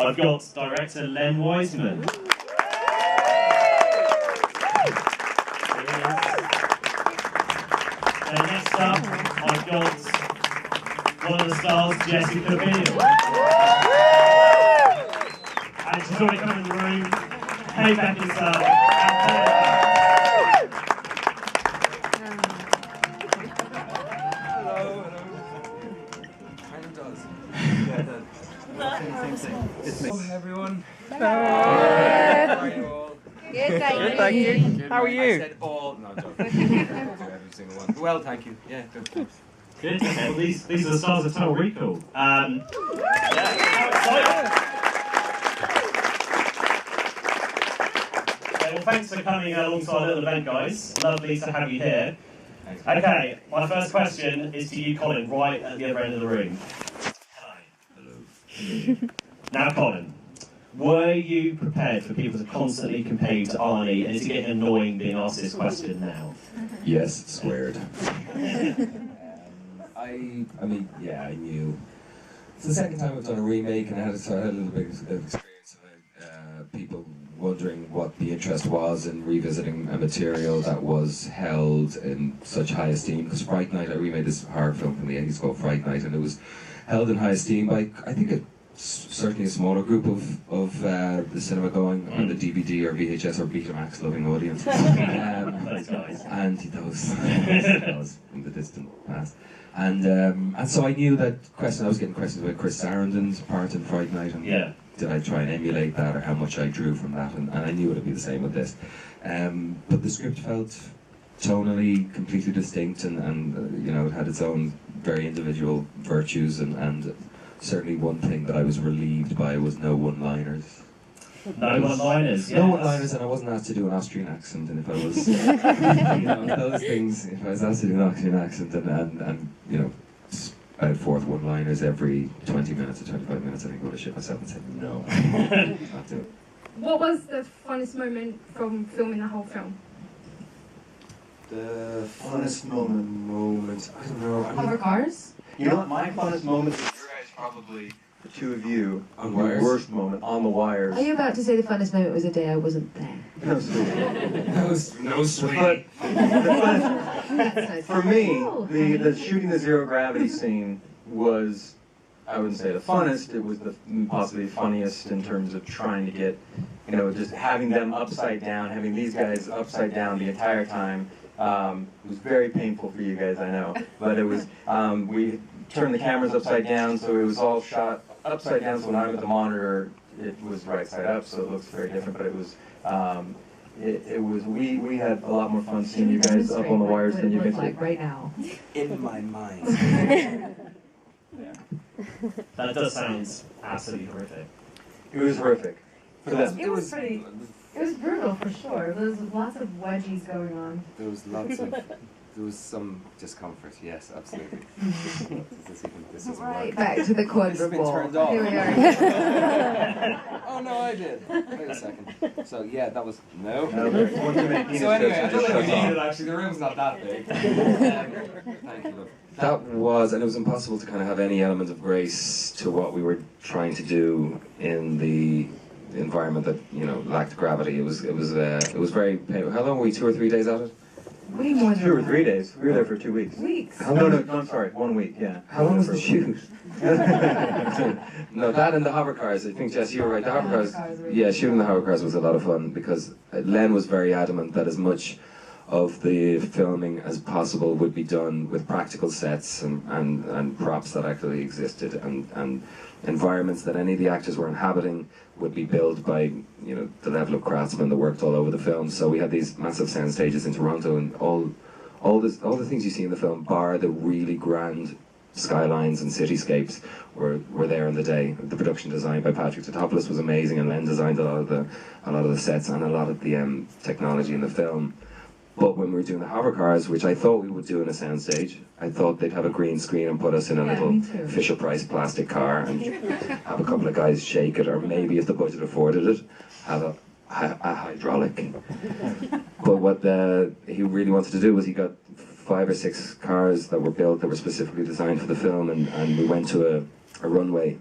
I've got director Len Wiseman. And next up, I've got one of the stars, Jessica Biel. And she's already come in the room. Hey, Beckinsale and Colin Hello. Kind of does. Yeah, it does. It's me. Hello, everyone. Hello. How are you all? Good, thank you. Good. How are you? I said all. No, don't. Every single one. Well, thank you. Yeah, good. Thanks. Good. Okay. Well, these are the stars of Total Recall. Yeah. How exciting! Okay, well, thanks for coming along to our little event, guys. Lovely to have you here. Okay, my first question is to you, Colin, right at the other end of the room. Hello. Now, Colin, were you prepared for people to constantly compare you to Arnie, and is it getting annoying being asked this question now? Yes, squared. I mean, yeah, I knew. It's the second time I've done a remake, and I had a little bit of experience of people wondering what the interest was in revisiting a material that was held in such high esteem. Because Fright Night, I remade this horror film from the 80s called Fright Night, and it was held in high esteem by, I think, certainly a smaller group of the cinema going, or the DVD or VHS or Betamax loving audience. Those guys. And that was from the distant past. And so I knew that I was getting questions about Chris Sarandon's part in Fright Night, and did I try and emulate that, or how much I drew from that, and I knew it would be the same with this. But the script felt tonally completely distinct, and you know, it had its own very individual virtues, and certainly one thing that I was relieved by was no one-liners. No one-liners, yes. No one-liners, and I wasn't asked to do an Austrian accent, and if I was, you know, those things, if I was asked to do an Austrian accent, and you know, I had fourth one-liners every 20 minutes or 25 minutes, I think I would have shit myself and said, no, not do it. What was the funnest moment from filming the whole film? The funnest moment, I don't know. Hover cars? You know what, my funnest moment is your guys probably, the two of you, On your wires? worst moment, on the wires. Are you about to say the funnest moment was the day I wasn't there? No, sweetie. No sweet. But That's for me, the shooting the zero gravity scene was, I wouldn't say the funnest, it was the possibly funniest in terms of trying to get, you know, just having them upside down, having these guys upside down the entire time. It was very painful for you guys, I know, but it was, we turned the cameras upside down, so it was all shot upside down, so when I'm at the monitor, it was right side up, so it looks very different, but it was, we had a lot more fun seeing you guys up on the wires than you guys like right now. In my mind. That does sound absolutely horrific. It was horrific. For them. It was brutal for sure. There was lots of wedgies going on. There was some discomfort, yes, absolutely. This is Right back to the quadruple. turned off. Here we are. Oh no, I did. Wait a second. So yeah, that was No, there's one too many penis So anyway, I jokes, don't it think we just need goes it on. actually, the room's not that big. Thank you, love. That was, and it was impossible to kind of have any element of grace to what we were trying to do in the environment that, you know, lacked gravity. It was very painful. How long were we? 2 or 3 days at it? Way more than 2 or 3 days. We were there for 2 weeks. weeks. No, I'm sorry, 1 week, yeah. How long was the shoot? No, that and the hover cars. I think, Jess, you were right. The hover cars. Yeah, shooting the hover cars was a lot of fun because Len was very adamant that as much of the filming as possible would be done with practical sets and props that actually existed, and environments that any of the actors were inhabiting would be built by, you know, the level of craftsmen that worked all over the film. So we had these massive sound stages in Toronto, and all the things you see in the film, bar the really grand skylines and cityscapes, were there on the day. The production design by Patrick Totopoulos was amazing, and Len designed a lot of the sets and a lot of the technology in the film. But when we were doing the hover cars, which I thought we would do in a soundstage, I thought they'd have a green screen and put us in a little Fisher-Price plastic car and have a couple of guys shake it, or maybe if the budget afforded it, have a hydraulic. But what he really wanted to do was he got 5 or 6 cars that were built that were specifically designed for the film, and we went to a runway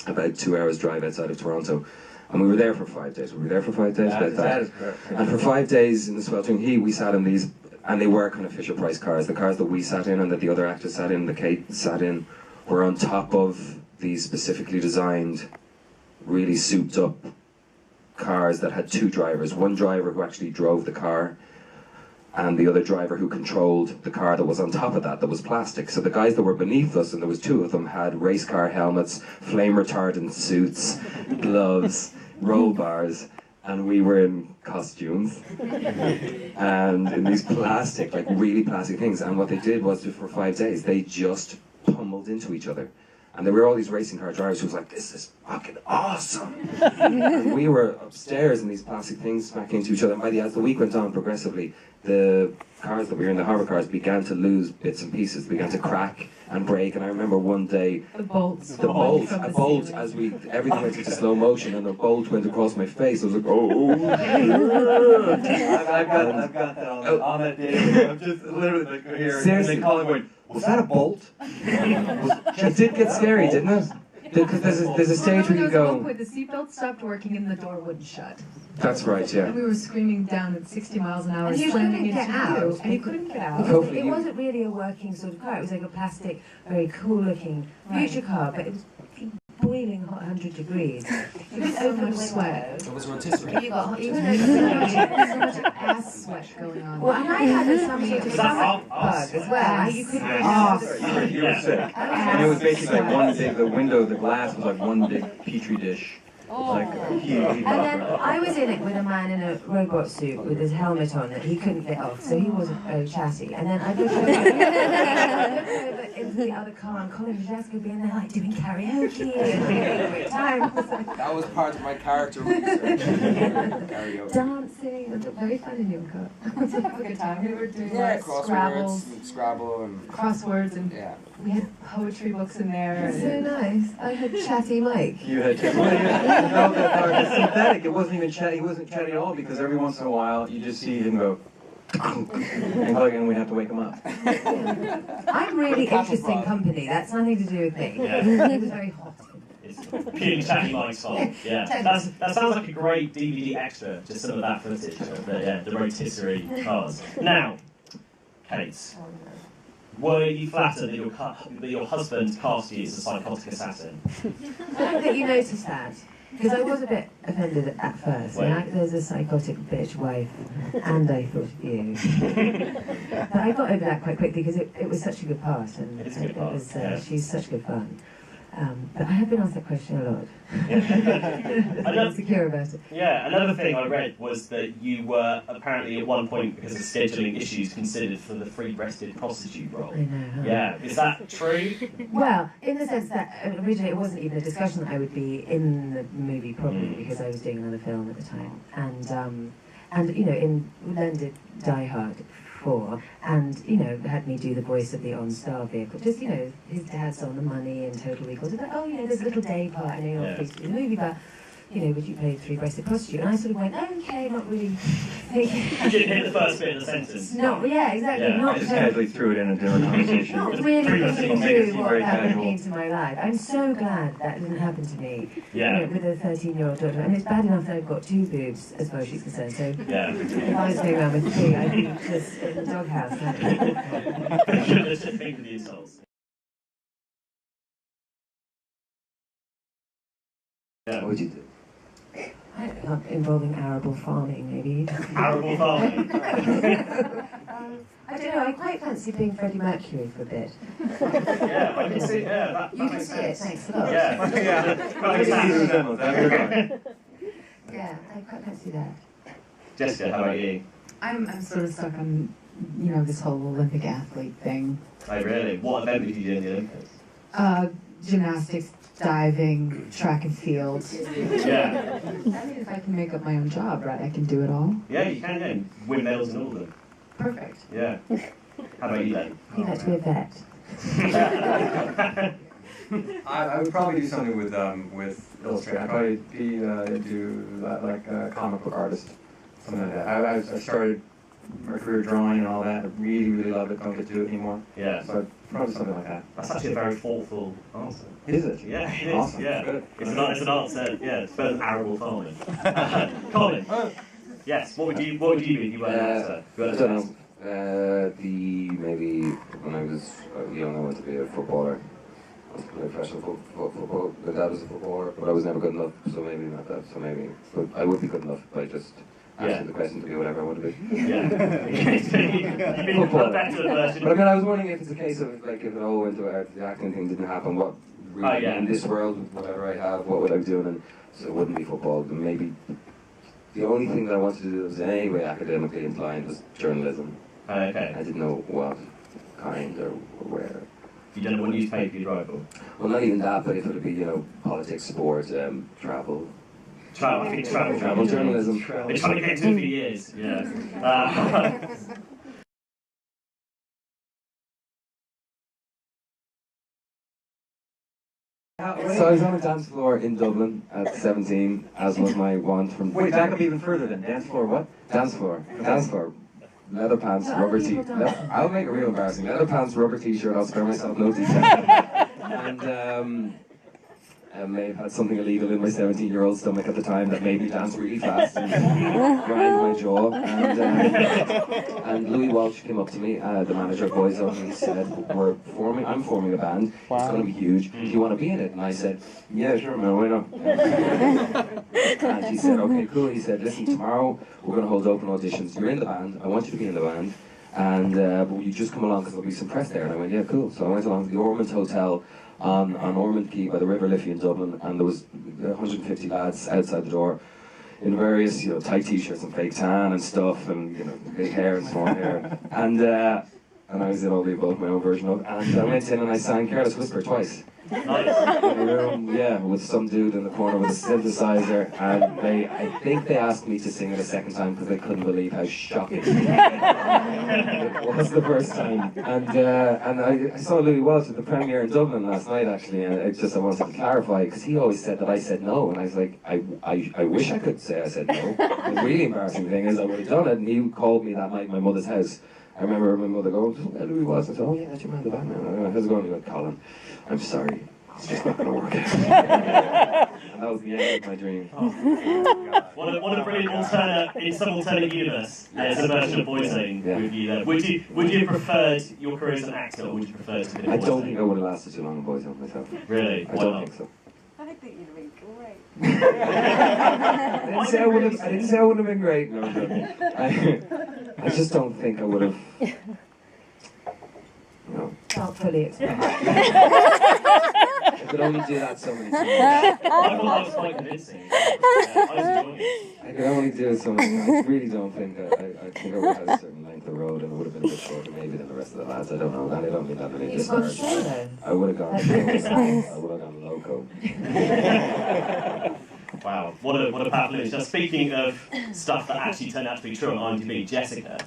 about 2 hours drive outside of Toronto. And we were there for 5 days. We were there for 5 days. That is correct. And for 5 days in the sweltering heat, we sat in these, and they were kind of Fisher-Price cars. The cars that we sat in and that the other actors sat in, that Kate sat in, were on top of these specifically designed, really souped-up cars that had 2 drivers. One driver who actually drove the car, and the other driver who controlled the car that was on top of that was plastic. So the guys that were beneath us, and there was 2 of them, had race car helmets, flame retardant suits, gloves, roll bars, and we were in costumes and in these plastic, like really plastic things. And what they did was, for 5 days, they just pummeled into each other. And there were all these racing car drivers who was like, this is fucking awesome. And we were upstairs in these plastic things smacking into each other. And as the week went on, progressively, the cars that we were in, the hover cars, began to lose bits and pieces, began to crack and break. And I remember one day, a bolt, as everything went into slow motion, and the bolt went across my face. I was like, oh. I've got that on that day. I'm just literally like here. Seriously, and they call it going, was that a bolt? It did get scary, didn't it? Because there's a stage where you At go. one point, the seatbelt stopped working and the door wouldn't shut. That's right, yeah. And we were screaming down at 60 miles an hour, And you slamming couldn't into get out. you, and you couldn't get out. Because it wasn't really a working sort of car. It was like a plastic, very cool-looking future car, but it was boiling hot, 100 degrees. It was so much sweat. It was rotisserie. You got Even though there was so much ass sweat going on. well, and I had some sort of stomach bug as well. You couldn't really You were sick. And it was basically like one big, the glass was like one big petri dish. Like he And then I was in it with a man in a robot suit with his helmet on that he couldn't get off, so he wasn't very chatty. And then I looked over into the other car, and Colin Farrell would be in there like doing karaoke and having a great time. That was part of my character research. Karaoke. Dancing, it was very fun in your car. It was a good time. We were doing Scrabbles, Scrabble and crosswords, and yeah. we had poetry books in there. So nice. I had chatty Mike. You had to. No, that was synthetic. It wasn't even chatty. He wasn't chatty at all, because every once in a while you just see him go, and we have to wake him up. I'm really interesting company. That's nothing to do with me. Yeah. He was very hot. It's purely chatty Mike's song. Yeah, that sounds like a great DVD extra, just some of that footage of the rotisserie cars. Now, Kate, were you flattered that your husband cast you as a psychotic assassin? I don't think you noticed that. Because I was a bit offended at first. There's a psychotic bitch wife, and I thought of you. But I got over that quite quickly because it was such a good part, and she's such good fun. But I have been asked that question a lot. I'm insecure about it. Yeah, another thing I read was that you were apparently at one point, because of scheduling issues, considered for the free-breasted prostitute role. I know. Huh? Yeah, is that true? Well, in the sense that originally it wasn't even a discussion that I would be in the movie, probably because I was doing another film at the time, and you know, Len did Die Hard 4, and you know, had me do the voice of the on-star vehicle. Just, you know, his dad's on the money and Total Recall. So like, oh, you know, there's a little day part. I know you're not free to do the movie, but you know, would you play three-breasted prostitute? And I sort of went, okay, not really thinking. You didn't hit the first bit of the sentence. No, yeah, exactly. Yeah. Not I just casually threw it in a different conversation. Not really thinking through what very that would casual. mean to my life. I'm so glad that didn't happen to me. Yeah. You know, with a 13-year-old daughter. And it's bad enough that I've got 2 boobs, as far as she's concerned. So Yeah. if I was going around with 3, I'd be just in the doghouse. Let's just think of the insults. Yeah. What would you do? Involving arable farming, maybe. Arable farming. I don't know, I quite fancy being Freddie Mercury for a bit. Yeah, I can see. Yeah, that You can makes see it, sense. thanks a lot. Yeah. Yeah, I quite fancy that. Jessica, how about you? I'm sort of stuck on, you know, this whole Olympic athlete thing. Oh, really? What event did you do in the Olympics? Gymnastics, diving, track and field. Yeah. I mean, if I can make up my own job, right, I can do it all. Yeah, you can, yeah. Win medals in all of them. Perfect. Yeah. How about you then? You'd like to be a vet. I would probably do something with Illustrator. I'd probably do like a comic book artist, something like that. I started my career drawing and all that. I really, really love it. Don't get to do it anymore. Yeah. So probably something like that. That's actually a very thoughtful answer. Is it? Yeah, it is. Awesome. Yeah. Good. It's an answer. Yeah, it's better than arable farming. Colin. Yes. What would you be if you were an actor? I don't know. Maybe when I was young, I wanted to be a footballer. I was playing professional football. My dad was a footballer, but I was never good enough, so maybe not that. So maybe, but I would be good enough by just asking the question to be whatever I want to be. Yeah. You've been a better version. But I mean, I was wondering if it's a case of like if it all went to the acting thing didn't happen, what really in this world, whatever I have, what would I be doing? And so it wouldn't be football. Then maybe the only thing that I wanted to do that was in any way academically inclined was journalism. Okay. I didn't know what kind or where. You don't know what newspaper you'd write for? Well, not even that, but if it would be, politics, sport, travel. Travel, I think travel. Travel journalism. Been trying to get into it for years, yeah. So I was on a dance floor in Dublin at 17, as was my want from... Wait, back up even further then. Dance floor what? Dance floor. Leather pants, rubber t-shirt. I'll make it real embarrassing. Leather pants, rubber t-shirt, I'll spare myself no detail. And I may have had something illegal in my 17-year-old stomach at the time that made me dance really fast and grind my jaw. And Louis Walsh came up to me, the manager of Boyzone, and he said, I'm forming a band, it's going to be huge, do you want to be in it? And I said, yeah, sure man, why not? And he said, okay, cool. He said, listen, tomorrow we're going to hold open auditions, you're in the band, I want you to be in the band, and will you just come along because there'll be some press there? And I went, yeah, cool. So I went along to the Ormond Hotel on Ormond Quay by the River Liffey in Dublin, and there was 150 lads outside the door in various, tight t-shirts and fake tan and stuff, and big hair and small hair, and I was in all the above, my own version of it, and I went in and I sang Careless Whisper twice. In a room, with some dude in the corner with a synthesizer, and I think they asked me to sing it a second time because they couldn't believe how shocking it was the first time. And I saw Louis Walsh at the premiere in Dublin last night actually, and I wanted to clarify because he always said that I said no, and I was like, I wish I could say I said no. The really embarrassing thing is I would have done it, and he called me that night at my mother's house. I remember my mother going, Louis Walsh, and I said, oh yeah, that's your man, the Batman. How's it going? He went, Colin, I'm sorry, it's just not going to work out. And that was the end of my dream. What a brilliant alternate universe. It's a version of Boyzone with you there. Would you have preferred your career as an actor, or would you prefer to be in I don't think I would have lasted too long in Boyzone myself. Really? I don't think so. I think you'd have been great. I didn't say I would have been great. No, I'm joking. I just don't think I would have. Can't fully explain. I could only do that so many times. I thought that was quite convincing. I was enjoying it. I could only do it so many times. I really don't think I think I would have had a certain length of road, and it would have been a bit shorter maybe than the rest of the lads. I don't know. And I don't mean that many disparaging. I would have gone. I would have gone loco. Wow, what a powerful image. Now, speaking of stuff that actually turned out to be true on IMDb, Jessica,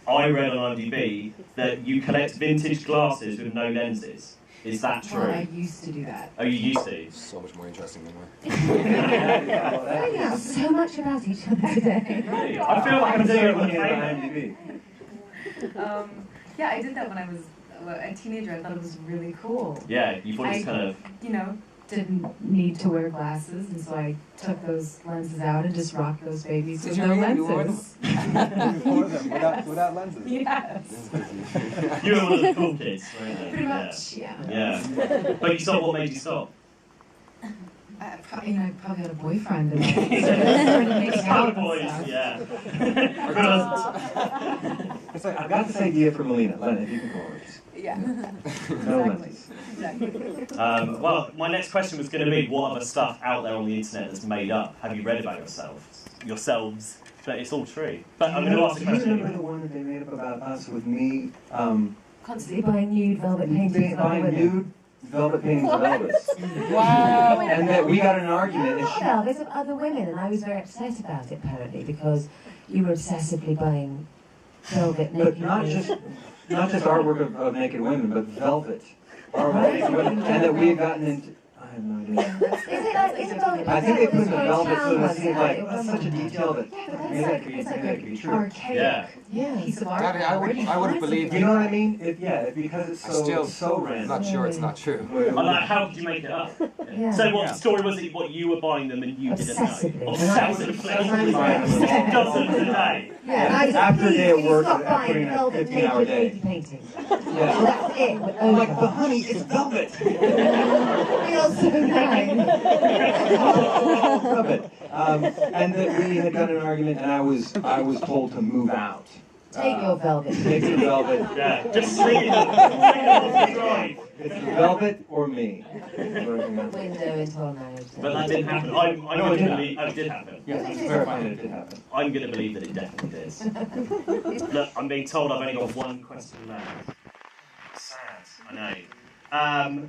I read on IMDb that you collect vintage glasses with no lenses. Is that true? Well, I used to do that. Oh, you used to? So much more interesting than Yeah, so much about each other today. Really? I feel like I'm doing it with IMDb. Yeah, I did that when I was a teenager. I thought it was really cool. Yeah, you thought it was kind of... didn't need to wear glasses, and so I took those lenses out and just rocked those babies with no lenses. Wore them without lenses. Yes. You were one of the cool kids, weren't you? Pretty much, yeah. Yeah. But you stopped, what made you stop? I probably had a boyfriend and started making out and boys, stuff. yeah. It's like, I've got this idea for Melina. Len, if you can come over. Yeah. No lenses. Exactly. Well, my next question was going to be, what other stuff out there on the internet that's made up have you read about yourselves? But it's all true. But I'm going to ask a question. Do you remember the one that they made up about us with me? Constantly buying nude velvet paintings of other Buying women. nude velvet paintings of Elvis. Wow. And that we got in an argument. And Not Elvis, of other women, and I was very upset about it apparently because you were obsessively buying velvet naked but not just artwork of naked women, but velvet. Right. And that we had gotten into... I have no idea. Is it like it's velvet. I think they put in the It's velvet so round it seemed like ones, that's such a detail that maybe that could be true. archaic piece of art. Daddy, I would have believed You it. know what I mean? Because it's so I'm random. not sure it's not true. I'm like, how did you make it up? Yeah. So what story was it? What you were buying them and you didn't know? Obsessively. Obsessively. Doesn't today. Yeah, I was After a day at work, stop I put in buying a velvet 15-hour day. naked painting. Yeah. That's it. I'm like, but honey, it's velvet. Feels so nice. Velvet. And that we had got in an argument, and I was told to move out. Take your velvet. Take your velvet. Yeah, just swing it off the drive. It's velvet or me. Window into our marriage. But that didn't happen. I'm going to believe it did happen. Yeah, it's verifying that it did happen. I'm going to believe that it definitely did. Look, I'm being told I've only got one question left. Sad, I know.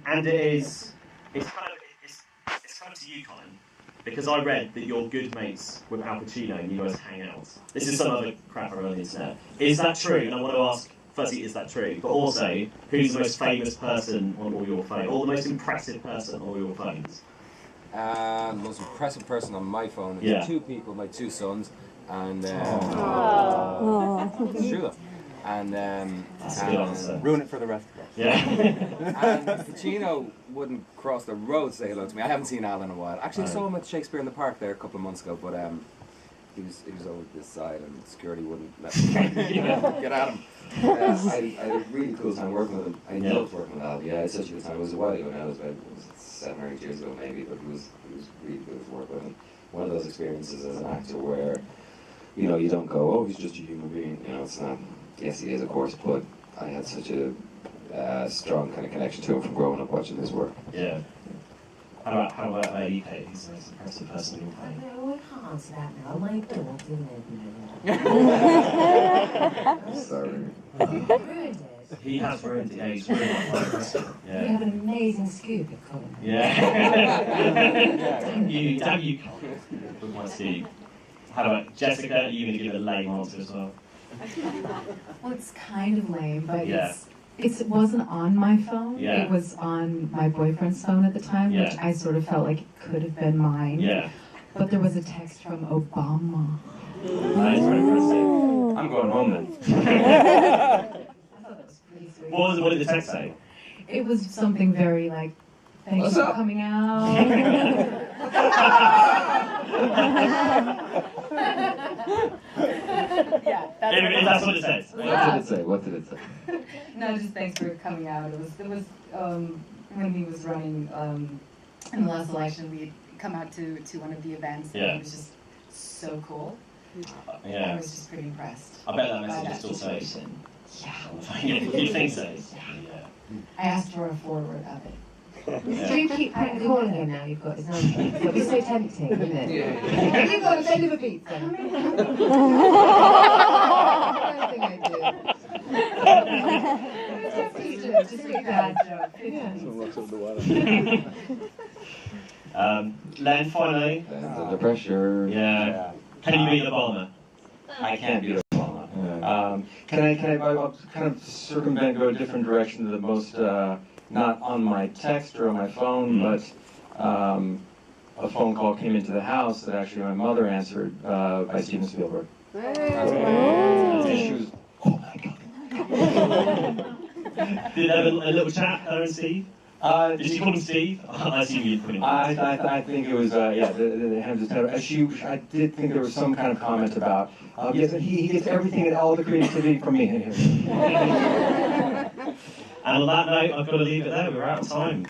And it's kind of to you, Colin, because I read that you're good mates with Al Pacino and you guys hang out. This is some other crap I read on the internet. Is that true? And I want to ask, firstly, is that true? But also, who's the most famous person on all your phones? Or the most impressive person on all your phones? The most impressive person on my phone is two people, my two sons, and it's true though. And That's a good answer. Ruin it for the rest of us. Yeah. and Pacino wouldn't cross the road to say hello to me. I haven't seen Al in a while. Actually, I saw him at Shakespeare in the Park there a couple of months ago, but he was over this side and security wouldn't let me get at him. I had a really cool time working with him. I loved working with Al. Yeah, it's such a good time. It was a while ago now. It was 7 or 8 years ago maybe, but it was really good to work with him. One of those experiences as an actor where, you don't go, oh, he's just a human being. It's not. Yes, he is, of course, but I had such a strong kind of connection to him from growing up watching his work. Yeah. How about you, Kate? Who's the most impressive person in your phone? No, I can't answer that now. My daughter lives in Sorry. He has ruined it. Yeah, he's ruined it. You have an amazing scoop at Colin. Yeah. Damn you, Colin. With my scoop. How about Jessica? Are you going to give a lame answer as well? Well, it's kind of lame, but Yeah. it wasn't on my phone. Yeah. It was on my boyfriend's phone at the time, which I sort of felt like it could have been mine. Yeah. But there was a text from Obama. That is very impressive. I'm going home then. I thought that was pretty sweet. What did the text say? It was something very like, thanks for coming out. Yeah, If that's what it says. What did it say? No, just thanks for coming out. It was when he was running in the last election. We'd come out to one of the events, and it was just so cool. I was just pretty impressed. I bet that message still says. Yeah. You think so? Yeah. I asked for a forward of it. Do you keep calling him now? You've got his number. It'll be so tempting, isn't it? Yeah. You've got a bed of a pizza. Just a bad joke. Len, finally. Under pressure. Yeah. Can you beat Obama? I can't beat Obama. I'll kind of circumvent, go a different direction to the most, not on my text or on my phone, but a phone call came into the house that actually my mother answered by Steven Spielberg. She was, oh my God. Did they have a little chat, her and Steve? Did she call him Steve? I assume you'd put him. I think it was the hands of I did think there was some kind of comment about yes, he gets everything and all the creativity from me. And on that note, I've got to leave it there. We're out of time.